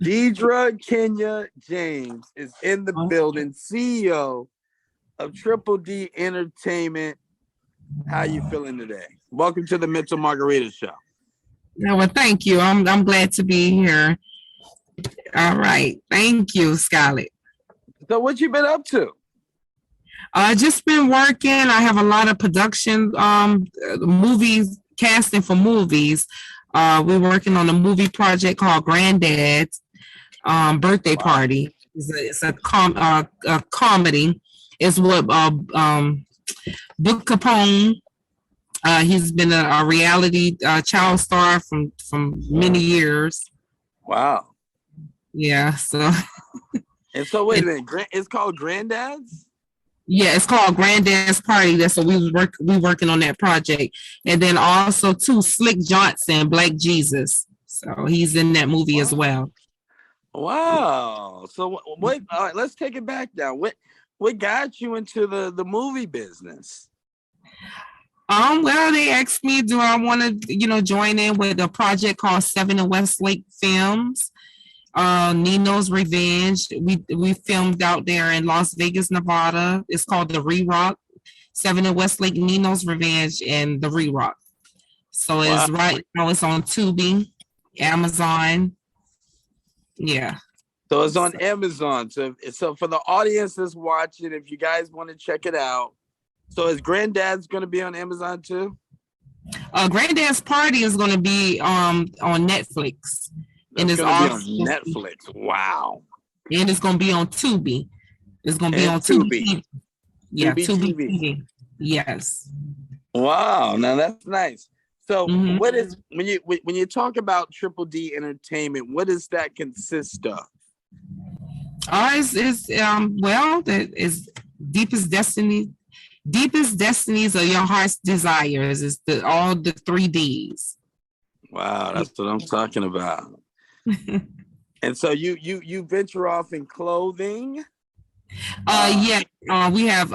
Deidre Kenya James is in the building, CEO of Triple D Entertainment. How you feeling today? Welcome to the Mental Margarita Show. No, well, thank you. I'm glad to be here. All right. Thank you, Scarlett. So what you been up to? I just been working. I have a lot of production movies, casting for movies. We're working on a movie project called Granddad's Birthday Party. It's a comedy. It's what Book Capone. He's been a reality child star from many years. Wow. Yeah. So. And so wait a minute. It's called Granddad's? Yeah, it's called Granddad's Party. That's what we working on that project. And then also too, Slick Johnson, Black Jesus. So he's in that movie as well. Wow. So what all right, let's take it back now. What got you into the movie business? Well, they asked me, do I want to, join in with a project called Seven and Westlake Films, Nino's Revenge. We filmed out there in Las Vegas, Nevada. It's called The Re-Rock, Seven and Westlake, Nino's Revenge, and The Re-Rock. So it's right now it's on Tubi, Amazon. Yeah. So it's on Amazon. So for the audience that's watching, if you guys want to check it out. So is Granddad's going to be on Amazon too? Granddad's Party is going to be on Netflix. And it's going to be on Netflix. Wow. And it's going to be on Tubi. It's going to be on Tubi. Yeah, Tubi TV. Yes. Wow. Now that's nice. So what is when you talk about Triple D Entertainment, what does that consist of? That is deepest destinies of your heart's desires is all the 3Ds. Wow, that's what I'm talking about. And so you venture off in clothing? We have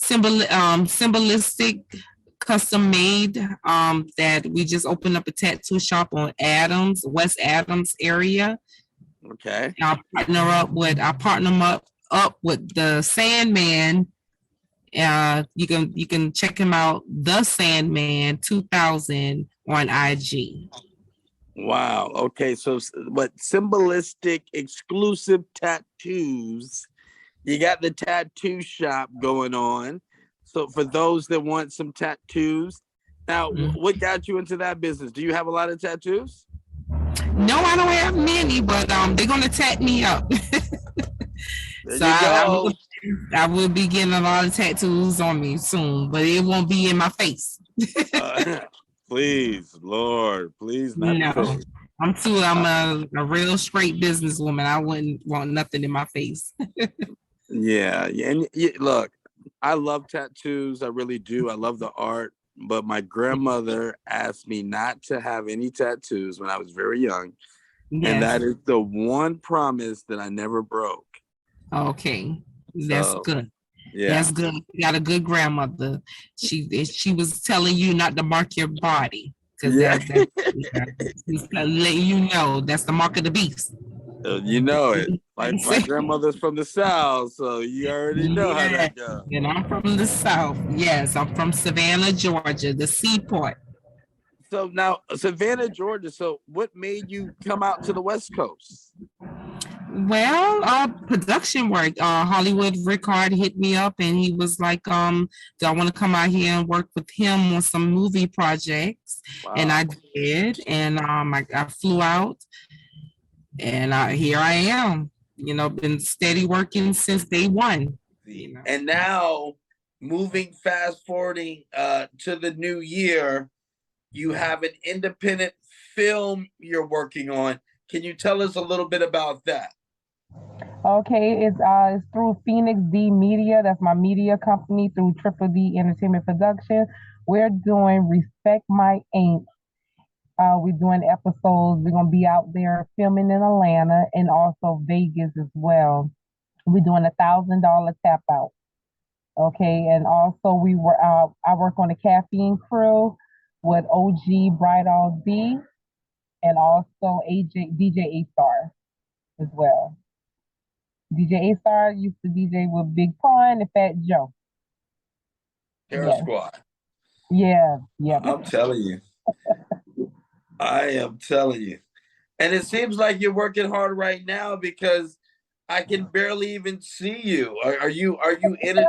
symbolistic custom made that we just opened up a tattoo shop on West Adams area. Okay. I partner up with the Sandman. You can check him out, the Sandman 2000 on IG. Wow. Okay. So what symbolistic exclusive tattoos? You got the tattoo shop going on. So for those that want some tattoos, now what got you into that business? Do you have a lot of tattoos? No, I don't have many, but they're gonna tat me up. So I will be getting a lot of tattoos on me soon, but it won't be in my face. Please, Lord, please not. No, I'm a real straight businesswoman. I wouldn't want nothing in my face. Yeah, and look, I love tattoos. I really do. I love the art. But my grandmother asked me not to have any tattoos when I was very young. Yes. And that is the one promise that I never broke. Okay. That's good. Yeah. That's good. You got a good grandmother. She was telling you not to mark your body. Because she's letting you know that's the mark of the beast. You know it. Like my grandmother's from the South, so you already know how that goes. And I'm from the South. Yes, I'm from Savannah, Georgia, the seaport. So now, Savannah, Georgia. So what made you come out to the West Coast? Well, production work. Hollywood Rickard hit me up and he was like, do I want to come out here and work with him on some movie projects? Wow. And I did. And I flew out. And here I am, been steady working since day one. And now, fast forwarding to the new year, you have an independent film you're working on. Can you tell us a little bit about that? Okay, it's through Phoenix D Media. That's my media company through Triple D Entertainment Production. We're doing Respect My Ain't. We're doing episodes. We're going to be out there filming in Atlanta and also Vegas as well. We're doing $1,000 tap out. Okay. And also I work on the Caffeine Crew with OG Bright All D. and also DJ A Star as well. DJ A Star used to DJ with Big Pun and Fat Joe. Hair Yes. Squad. Yeah. Yeah. I'm telling you. I am telling you. And it seems like you're working hard right now because I can barely even see you. Are you in it?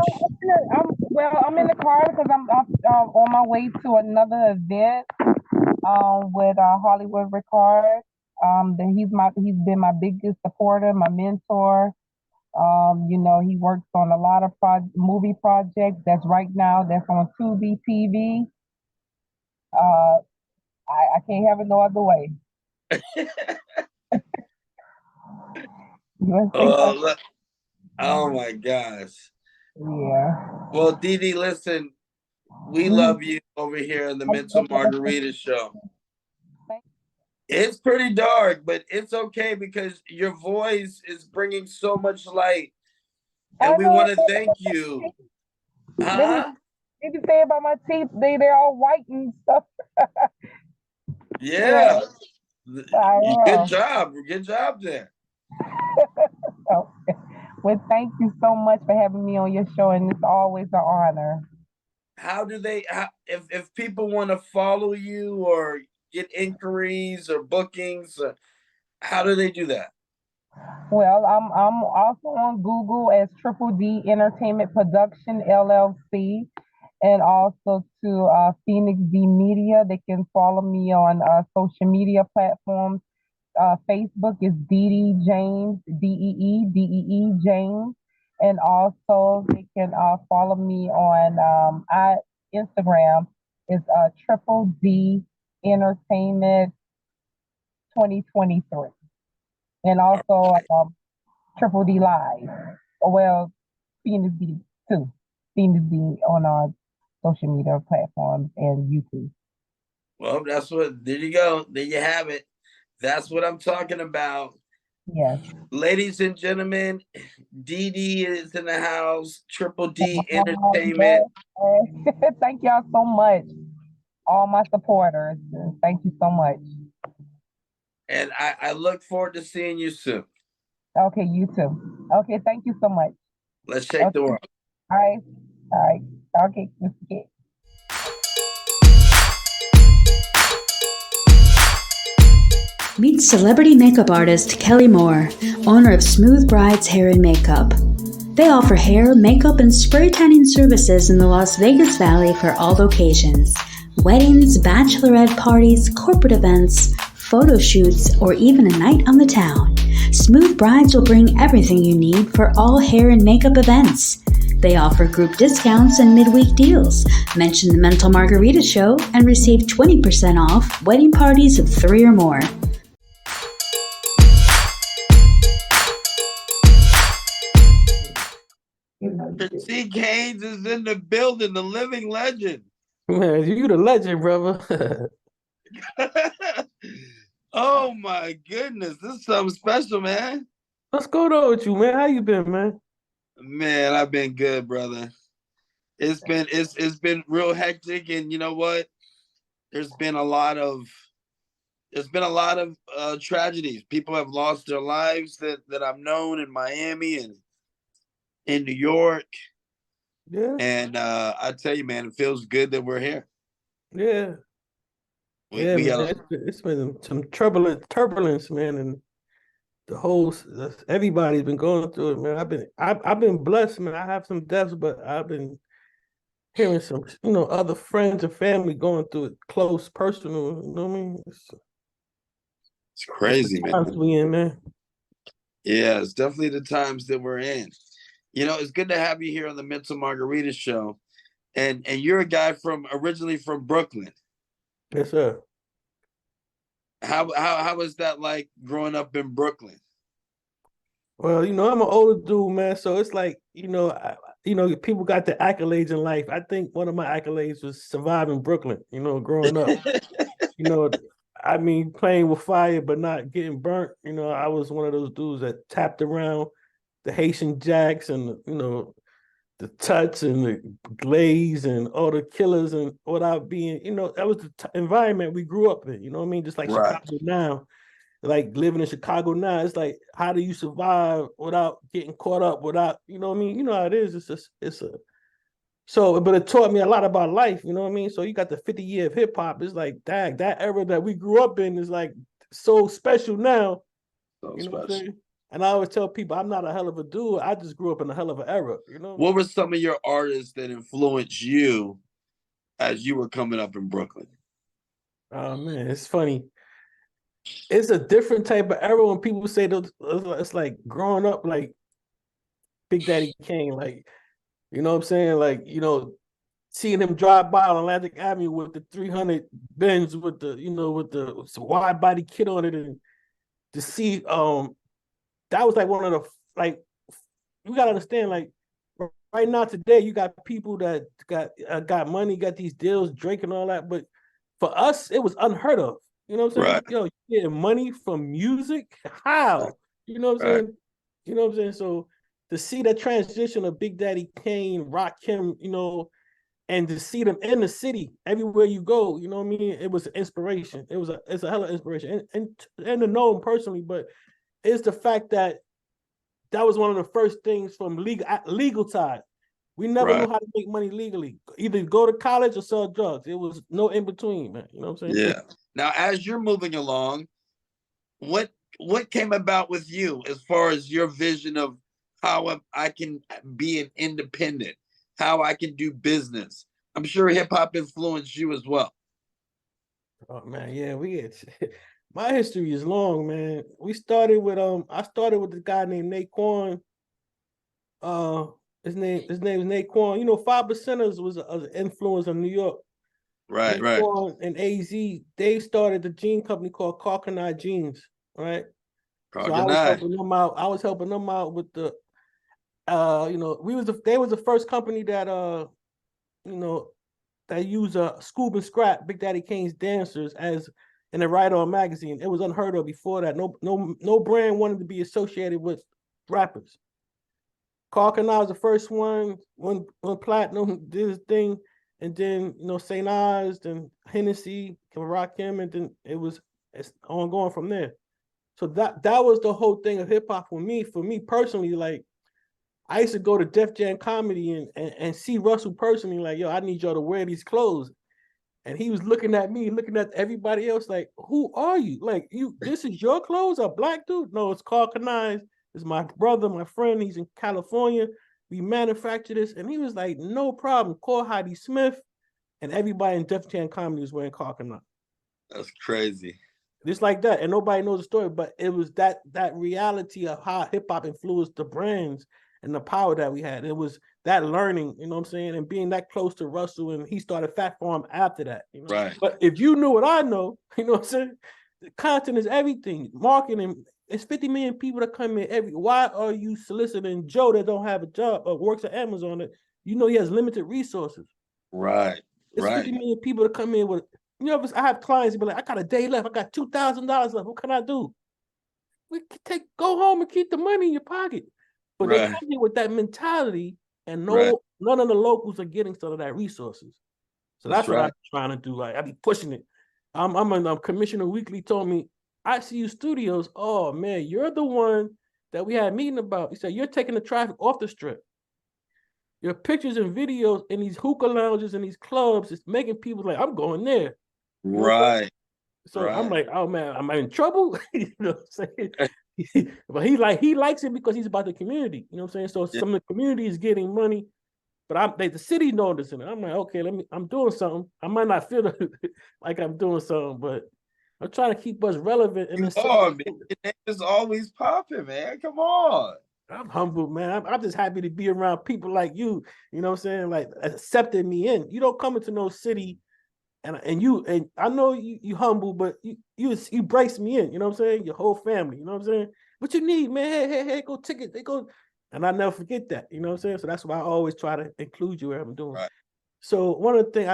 I'm in the car because I'm on my way to another event with Hollywood Ricard. He's been my biggest supporter, my mentor. He works on a lot of movie projects. That's right now. That's on Tubi TV. Uh, I can't have it no other way. Oh, oh my gosh. Yeah. Well, Dee Dee, listen, we love you over here in the Mental Margarita Show. It's pretty dark, but it's okay because your voice is bringing so much light, and we want to thank you. Huh? They can say about my teeth, they're all white and stuff. Yeah. Yeah. Good job. Good job there. Oh. Well, thank you so much for having me on your show, and it's always an honor. How do they, if people want to follow you or get inquiries or bookings, how do they do that? Well, I'm also on Google as Triple D Entertainment Production LLC, and also to Phoenix D Media. They can follow me on social media platforms. Facebook is Dee James, Deee James, and also they can follow me on Instagram is Triple D Entertainment 2023, and also Triple D Live. Well, Phoenix D too. Phoenix D on our social media platforms and YouTube. Well, there you go. There you have it. That's what I'm talking about. Yes. Ladies and gentlemen, Dee Dee is in the house. Triple D Entertainment. Thank y'all so much. All my supporters. Thank you so much. And I look forward to seeing you soon. Okay, you too. Okay, thank you so much. Let's shake the world. All right. All right. Okay, Mr. Kid. Meet celebrity makeup artist Kelly Moore, owner of Smooth Brides Hair and Makeup. They offer hair, makeup, and spray tanning services in the Las Vegas Valley for all occasions. Weddings, bachelorette parties, corporate events, photo shoots, or even a night on the town. Smooth Brides will bring everything you need for all hair and makeup events. They offer group discounts and midweek deals. Mention the Mental Margarita Show and receive 20% off wedding parties of 3 or more. C. Gaines is in the building, the living legend. Man, you the legend, brother. Oh my goodness, this is something special, man. What's going on with you, man? How you been, man? Man, I've been good, brother. It's been real hectic, and you know what? There's been a lot of tragedies. People have lost their lives that I've known in Miami and in New York. Yeah. And I tell you, man, it feels good that we're here. Yeah. We man. It's been some turbulence, man, and the whole everybody's been going through it, man. I've been blessed, man. I have some deaths, but I've been hearing some, other friends and family going through it close, personal. You know what I mean? It's crazy, man. Times we in, man. Yeah, it's definitely the times that we're in. It's good to have you here on the Mental Margarita Show, and you're a guy originally from Brooklyn. Yes, sir. How was that like growing up in Brooklyn? Well, I'm an older dude, man, so it's like, people got the accolades in life. I think one of my accolades was surviving Brooklyn, growing up. Playing with fire but not getting burnt. I was one of those dudes that tapped around the Haitian Jacks and, the touch and the glaze and all the killers and without being, that was the environment we grew up in. You know what I mean? Just like Right. Chicago now, like living in Chicago now, it's like, how do you survive without getting caught up? Without, you know what I mean? You know how it is. It's just, so, but it taught me a lot about life. You know what I mean? So you got the 50 year of hip hop. It's like, dang, that era that we grew up in is like so special now. So You know what I'm special. saying? And I always tell people, I'm not a hell of a dude. I just grew up in a hell of an era. You know What were some of your artists that influenced you as you were coming up in Brooklyn? Oh man, it's funny. It's a different type of era when people say those. It's like growing up, like Big Daddy Kane, like, you know what I'm saying, like, seeing him drive by on Atlantic Avenue with the 300 Benz with the, with the wide body kit on it, and to see that was like one of the, like, you gotta understand, like, right now today you got people that got money, got these deals, Drake and all that, but for us it was unheard of. You know what I'm saying? Right. You getting money from music? How? You know what I'm saying? You know what I'm saying? So to see that transition of Big Daddy Kane, Rakim, and to see them in the city everywhere you go, you know what I mean? It was an inspiration. It's a hell of inspiration, and to know him personally, but it's the fact that was one of the first things from legal side. We never knew how to make money legally. Either go to college or sell drugs. It was no in between, man. You know what I'm saying? Yeah. Now, as you're moving along, what came about with you as far as your vision of how I can be an independent, how I can do business? I'm sure hip hop influenced you as well. Oh man, yeah, my history is long, man. We started with I started with a guy named Naquan. His name is Naquan. You know, 5%ers was an influence of New York. Right. Naquan and AZ, they started the jean company called Carcanine Jeans, right? So I was helping them out. I was helping them out with the they was the first company that that used Scoob and Scrap, Big Daddy Kane's dancers, as in a Ride-On magazine. It was unheard of before that. No brand wanted to be associated with rappers. Carcanine was the first one, when Platinum did his thing, and then St. Ives and Hennessy can rock him, and then it's ongoing from there. So that was the whole thing of hip hop for me. For me personally, like, I used to go to Def Jam Comedy and see Russell personally, like, yo, I need y'all to wear these clothes. And he was looking at me, looking at everybody else, like, who are you? Like, this is your clothes, a black dude? No, it's called Kanai. It's my brother, my friend. He's in California. We manufacture this. And he was like, no problem. Call Heidi Smith. And everybody in Def Jam Comedy was wearing Kanai. That's crazy. Just like that. And nobody knows the story, but it was that reality of how hip hop influenced the brands and the power that we had. It was that learning, you know what I'm saying, and being that close to Russell, and he started Fat Farm after that. Right. But if you knew what I know, you know what I'm saying, the content is everything. Marketing, it's 50 million people that come in why are you soliciting Joe that don't have a job or works at Amazon that he has limited resources? Right. It's 50 million people that come in with, I have clients who be like, I got a day left, I got $2,000 left. What can I do? Go home and keep the money in your pocket. But they come here with that mentality, and none of the locals are getting some of that resources. So that's what I'm trying to do. Like, I be pushing it. Commissioner Weekly told me, ICU Studios, oh man, you're the one that we had a meeting about. He said, you're taking the traffic off the strip. Your pictures and videos in these hookah lounges and these clubs is making people like, I'm going there. Right. So I'm like, oh man, am I in trouble? You know what I'm saying? But he likes it because he's about the community. You know what I'm saying? So some of the community is getting money, but the city noticing it. I'm like, okay, I'm doing something. I might not feel like I'm doing something, but I'm trying to keep us relevant. In man. Your name is always popping, man. Come on. I'm humble, man. I'm just happy to be around people like you. You know what I'm saying? Like, accepting me in. You don't come into no city. And I know you humble, but you brace me in, you know what I'm saying? Your whole family, you know what I'm saying? What you need, man? Hey, go ticket, they go, and I never forget that, you know what I'm saying? So that's why I always try to include you where I'm doing. Right. So one of the things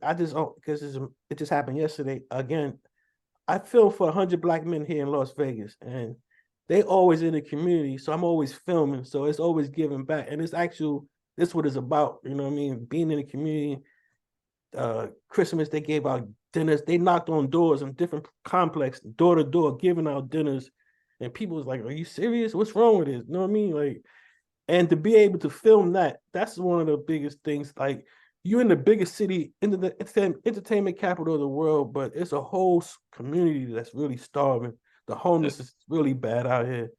I just, because it just happened yesterday again. I filmed for 100 Black men here in Las Vegas, and they always in the community, so I'm always filming, so it's always giving back, and it's this what it's about. You know what I mean? Being in the community. Christmas, they gave out dinners. They knocked on doors in different complexes, door to door, giving out dinners. And people was like, "Are you serious? What's wrong with this?" You know what I mean? Like, and to be able to film that, that's one of the biggest things. Like, you're in the biggest city, in the entertainment capital of the world, but it's a whole community that's really starving. The homeless is really bad out here.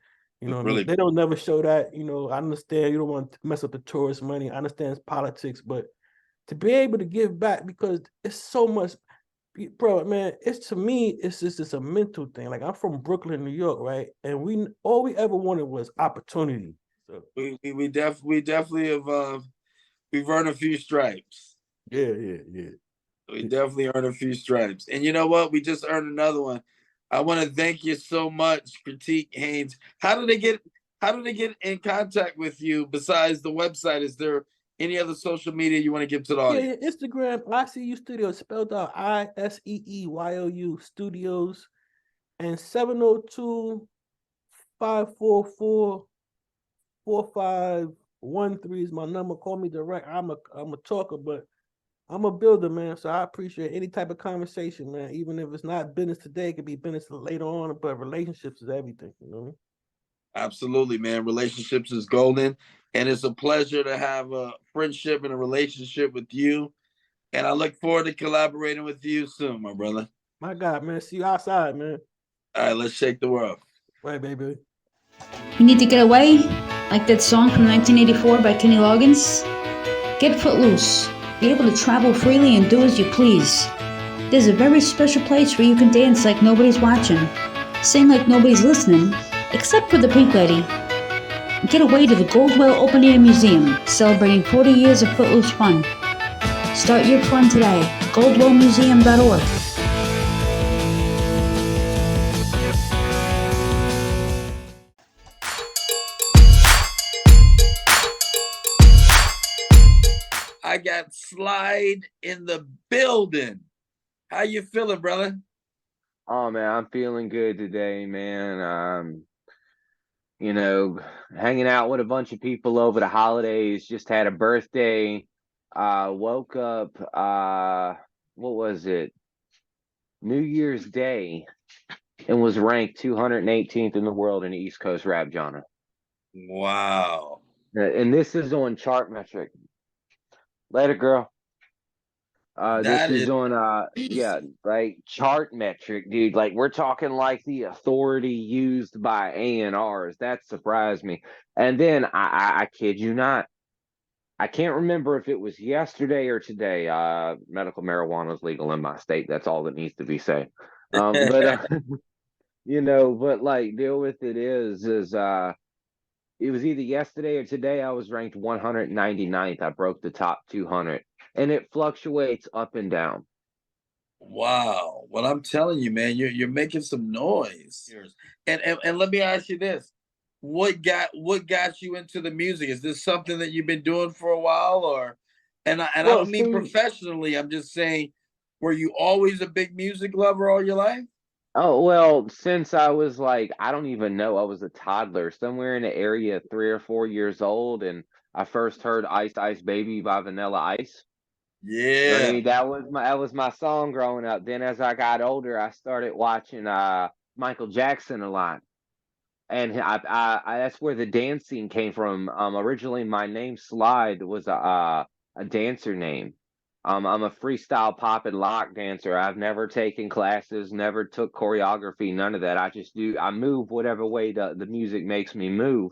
You know what I mean? They don't never show that. You know, I understand you don't want to mess up the tourist money. I understand it's politics, but to be able to give back, because it's so much, bro, man, it's, to me, it's just, it's a mental thing. Like, I'm from Brooklyn, New York, right? And we all we ever wanted was opportunity. So we definitely have we've earned a few stripes. yeah. We definitely earned a few stripes. And you know what? We just earned another one. I want to thank you so much, Critique Haynes. How do they get in contact with you besides the website? Is there any other social media you want to give to the audience? Yeah, Instagram, ICU Studios, spelled out ISEEYOU Studios, and 702-544-4513 is my number. Call me direct. I'm a talker, but I'm a builder, man. So I appreciate any type of conversation, man. Even if it's not business today, it could be business later on, but relationships is everything, you know? Absolutely, man. Relationships is golden. And it's a pleasure to have a friendship and a relationship with you. And I look forward to collaborating with you soon, my brother. My God, man. See you outside, man. All right, let's shake the world. Right, baby. You need to get away? Like that song from 1984 by Kenny Loggins? Get footloose. Be able to travel freely and do as you please. There's a very special place where you can dance like nobody's watching, sing like nobody's listening, except for the Pink Lady. Get away to the Goldwell Open Air Museum, celebrating 40 years of footloose fun. Start your fun today. goldwellmuseum.org. I got Slide in the building. How you feeling, brother? Oh man, I'm feeling good today, man. You know, hanging out with a bunch of people over the holidays, just had a birthday. Woke up what was it? New Year's Day, and was ranked 218th in the world in the East Coast rap genre. Wow. And this is on chart metric. Later, girl. This is on like chart metric, dude. Like, we're talking like the authority used by A&Rs. That surprised me. And then I kid you not, I can't remember if it was yesterday or today. Medical marijuana is legal in my state. That's all that needs to be said. But you know, but like, deal with it is it was either yesterday or today. I was ranked 199th. I broke the top 200, and it fluctuates up and down. Wow. Well, I'm telling you, man, you're making some noise. And let me ask you this. What got you into the music? Is this something that you've been doing for a while, or I Well, don't mean professionally, I'm just saying, were you always a big music lover all your life? oh, well, since I was like, I don't even know, I was a toddler, somewhere in the area, 3 or 4 years old, and I first heard Ice Ice Baby by Vanilla Ice. You know what I Yeah. mean? That was my song growing up. Then as I got older, I started watching Michael Jackson a lot. And that's where the dancing came from. Originally my name Slide was a dancer name. I'm a freestyle pop and lock dancer. I've never taken classes, never took choreography, none of that. I move whatever way the music makes me move.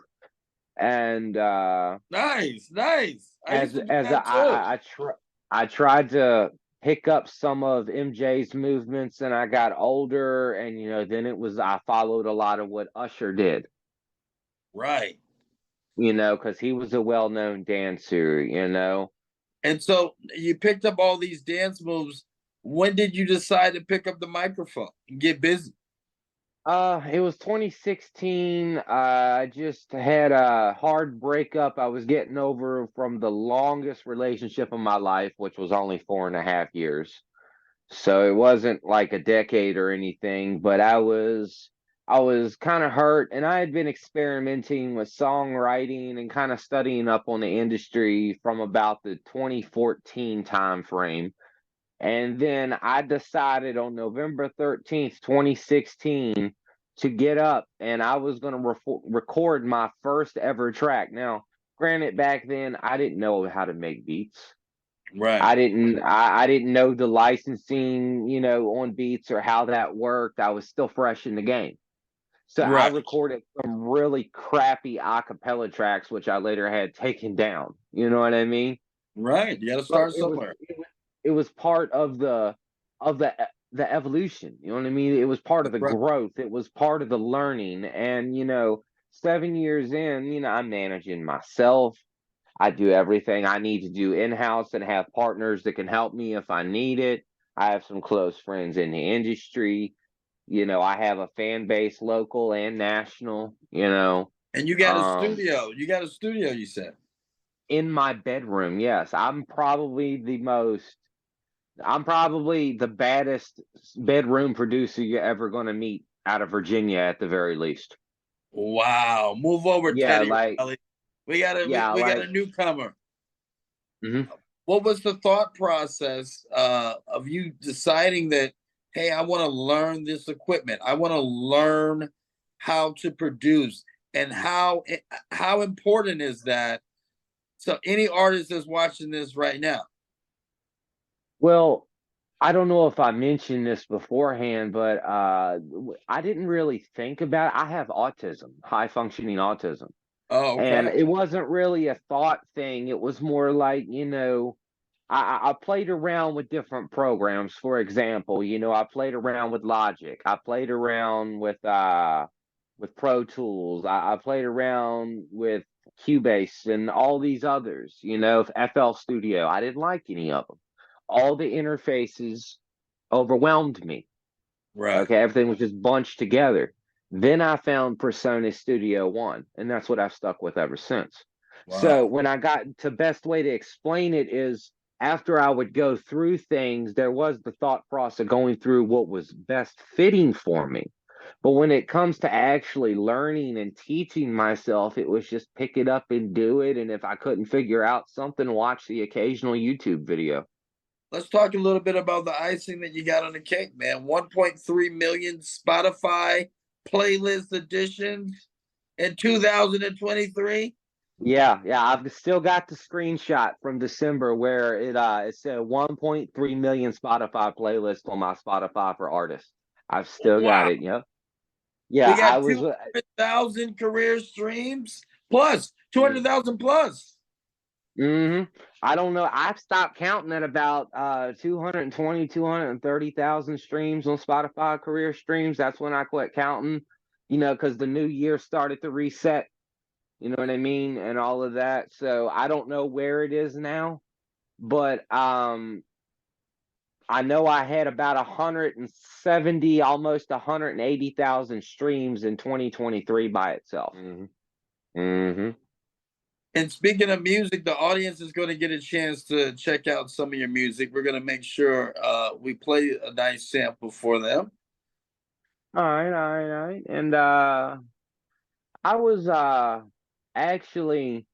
And Nice. I used to do as that too. I tried to pick up some of MJ's movements, and I got older, and you know, then I followed a lot of what Usher did. Right. You know, because he was a well-known dancer, you know. And so you picked up all these dance moves. When did you decide to pick up the microphone and get busy? It was 2016. I just had a hard breakup. I was getting over from the longest relationship of my life, which was only 4.5 years. So it wasn't like a decade or anything, but I was I was kind of hurt, and I had been experimenting with songwriting and kind of studying up on the industry from about the 2014 time frame. And then I decided on November 13th, 2016, to get up and I was going to record my first ever track. Now, granted, back then I didn't know how to make beats. Right. I didn't know the licensing, on beats or how that worked. I was still fresh in the game. So I Right. recorded some really crappy acapella tracks, which I later had taken down. You know what I mean? Right. You got to But start somewhere. it was part of the evolution. You know what I mean? It was part of the Right. growth. It was part of the learning. And 7 years in, I'm managing myself. I do everything I need to do in-house and have partners that can help me if I need it. I have some close friends in the industry. I have a fan base, local and national, And you got a um, studio. You got a studio, you said. in my bedroom. Yes, I'm probably the baddest bedroom producer you're ever going to meet out of Virginia at the very least. Wow. Move over, Yeah, Teddy like, Riley. We got yeah, we got like, a newcomer. mhm. What was the thought process of you deciding that, hey, I want to learn this equipment. I want to learn how to produce, and how important is that? So any artist that's watching this right now. Well, I don't know if I mentioned this beforehand, but I didn't really think about it. I have autism, high functioning autism. Oh, And okay. it wasn't really a thought thing. It was more like, I played around with different programs. For example, I played around with Logic. I played around with Pro Tools. I played around with Cubase and all these others, FL Studio. I didn't like any of them. All the interfaces overwhelmed me. Right. Okay, everything was just bunched together. Then I found Persona Studio One, and that's what I've stuck with ever since. So Wow. when I got to best way to explain it is after I would go through things, there was the thought process of going through what was best fitting for me. But when it comes to actually learning and teaching myself, it was just pick it up and do it. And if I couldn't figure out something, watch the occasional YouTube video. Let's talk a little bit about the icing that you got on the cake, man. 1.3 million Spotify playlist editions in 2023. Yeah, I've still got the screenshot from December where it said 1.3 million Spotify playlist on my Spotify for artists. I've still got Wow. it. Yep. Yeah, We I got was. 200,000 career streams plus Mm, 200,000 plus. I don't know. I've stopped counting at about 220, 230,000 streams on Spotify career streams. That's when I quit counting. Because the new year started to reset. You know what I mean, and all of that. So I don't know where it is now, but I know I had about 170, almost 180,000 streams in 2023 by itself. Mm-hmm. And speaking of music, the audience is going to get a chance to check out some of your music. We're going to make sure we play a nice sample for them. All right. And I was actually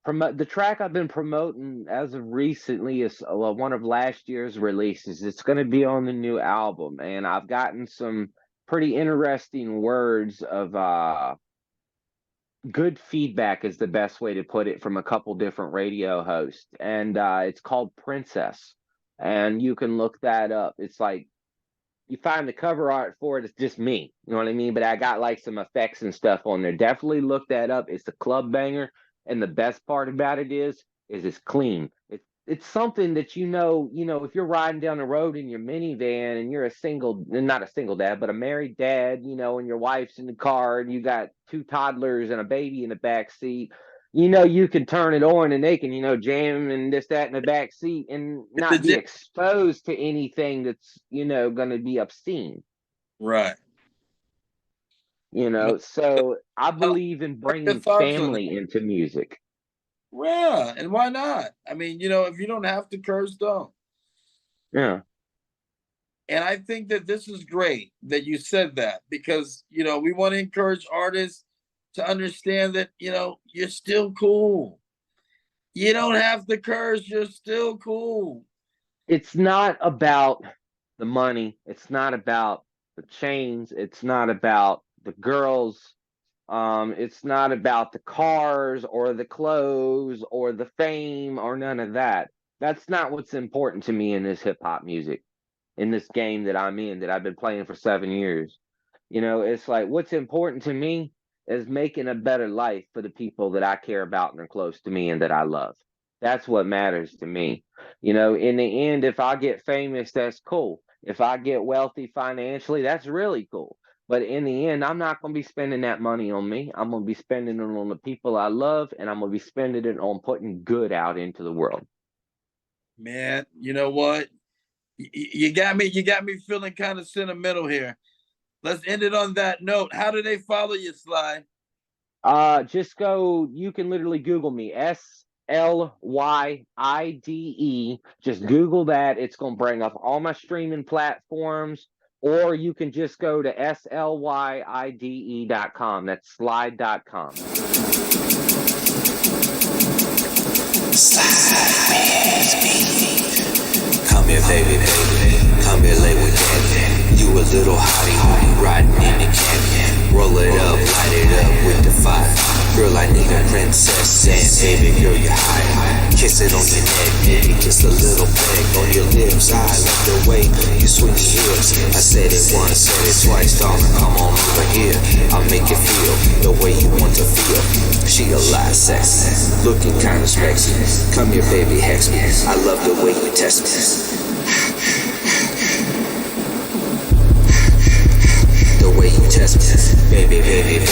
promote the track I've been promoting as of recently is one of last year's releases. It's going to be on the new album, and I've gotten some pretty interesting words of good feedback is the best way to put it from a couple different radio hosts, and it's called Princess, and you can look that up. It's like you find the cover art for it, it's just me, you know what I mean, but I got like some effects and stuff on there. Definitely look that up. It's a club banger, and the best part about it is it's clean. It's something that if you're riding down the road in your minivan and you're not a single dad, but a married dad, and your wife's in the car and you got two toddlers and a baby in the back seat, you can turn it on and they can, jam and this, that in the back seat and not be exposed to anything that's, going to be obscene. Right. So I Your believe in bringing thoughts on that? family into music. Yeah, and why not? I mean, if you don't have to curse, don't. Yeah. And I think that this is great that you said that, because, you know, we want to encourage artists to understand that, you know, you're still cool. You don't have to curse. You're still cool. It's not about the money. It's not about the chains. It's not about the girls. It's not about the cars or the clothes or the fame or none of that. That's not what's important to me in this hip hop music, in this game that I'm in, that I've been playing for 7 years. You know, it's like, what's important to me is making a better life for the people that I care about and are close to me and that I love. That's what matters to me. You know, in the end, if I get famous, that's cool. If I get wealthy financially, that's really cool. But in the end, I'm not going to be spending that money on me. I'm going to be spending it on the people I love, and I'm going to be spending it on putting good out into the world. Man, you know what? You got me feeling kind of sentimental here. Let's end it on that note. How do they follow you, Sly? Just go, you can literally Google me, Slyide. Just Google that. It's going to bring up all my streaming platforms, or you can just go to slyide.com. That's slide.com. Come here, baby, come here, lay with that. You a little hottie, riding in the cab. Roll it up, light it up with the fire. Girl, I need a princess, and baby girl, you're high. Kiss it on your neck, baby, kiss a little peck on your lips. I like the way you swing your hips. I said it once, said it twice, darling, come on over here. I'll make you feel the way you want to feel. She a lot sexy, looking kinda sexy. Come here, baby, hex me. I love the way you test me. The way you test me, baby,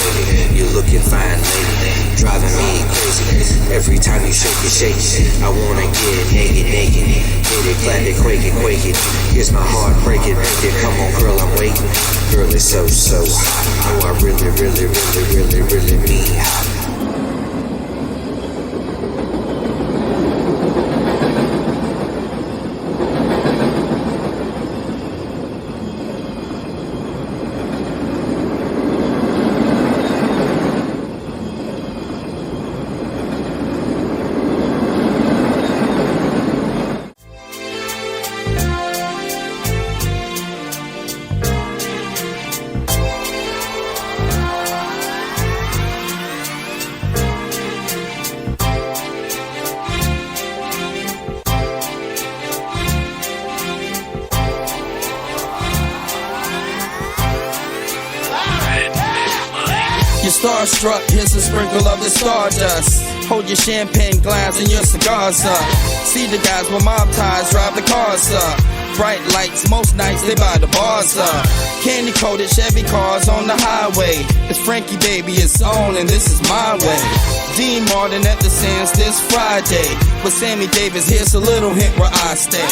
you looking fine, lady, driving me crazy. Every time you shake it, I wanna get naked. Hit it, clap it, quake it. Here's my heart, break it. Come on, girl, I'm waiting. Girl, it's so hot. Oh, I really mean hot. Starstruck, here's a sprinkle of the stardust. Hold your champagne glass and your cigars up. See the guys with mob ties drive the cars up. Bright lights, most nights they buy the bars up. Candy coated Chevy cars on the highway. It's Frankie baby, it's on and this is my way. Dean Martin at the Sands this Friday. With Sammy Davis, here's a little hint where I stay.